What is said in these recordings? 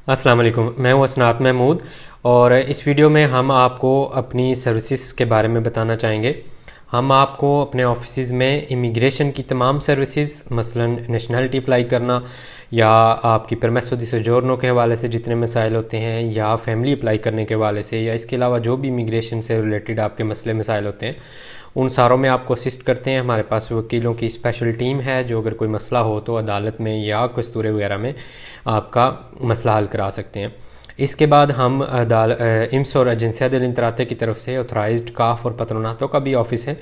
अस्सलाम वालेकुम, मैं हूँ असनात महमूद और इस वीडियो में हम आपको अपनी सर्विसेज के बारे में बताना चाहेंगे। हम आपको अपने ऑफिस में इमिग्रेशन की तमाम सर्विसेज मसलन नेशनलिटी अप्लाई करना या आपकी परमेसो दी सोजोर्नो के हवाले से जितने मसाइल होते हैं या फैमिली अप्लाई करने के हवाले से या इसके अलावा जो भी इमिग्रेशन से रिलेटेड आपके मसले मसाइल होते हैं उन सारों में आपको असिस्ट करते हैं। हमारे पास वकीलों की स्पेशल टीम है जो अगर कोई मसला हो तो अदालत में या कस्तूरे वगैरह में आपका मसला हल करा सकते हैं। इसके बाद हम इम्स और एजेंसिया दिल इंतराते की तरफ से ऑथराइज्ड काफ और पत्रोनातों का भी ऑफिस है।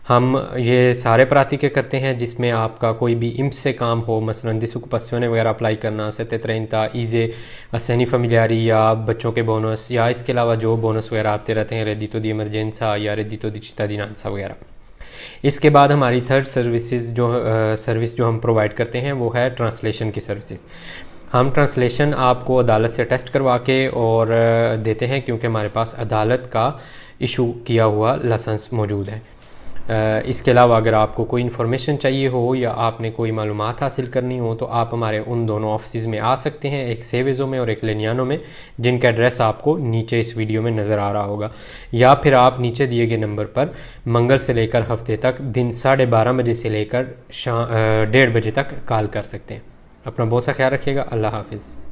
हम ये सारे प्राती के करते हैं जिसमें आपका कोई भी इम्स से काम हो, मसलन दिसुकपस्योने वगैरह अप्लाई करना, सत्य ट्रेंता ईजे असैनी फमिलियारी या बच्चों के बोनस या इसके अलावा जो बोनस वगैरह आते रहते हैं, रेडितो दी इमरजेंसा या रेडितो दी चितादिनांसा वगैरह। इसके बाद हमारी थर्ड सर्विस जो हम प्रोवाइड करते हैं वो है ट्रांसलेशन की सर्विसेज। हम ट्रांसलेशन आपको अदालत से टेस्ट करवा के और देते हैं क्योंकि हमारे पास अदालत का इशू किया हुआ लाइसेंस मौजूद है। इसके अलावा अगर आपको कोई इन्फॉर्मेशन चाहिए हो या आपने कोई मालूमात हासिल करनी हो तो आप हमारे उन दोनों ऑफिस में आ सकते हैं, एक सेवेज़ो में और एक लेनियानो में, जिनका एड्रेस आपको नीचे इस वीडियो में नज़र आ रहा होगा। या फिर आप नीचे दिए गए नंबर पर मंगल से लेकर हफ्ते तक दिन 12:30 बजे से लेकर 1:30 बजे तक कॉल कर सकते हैं। अपना बहुत सा ख्याल रखिएगा। अल्लाह हाफिज़।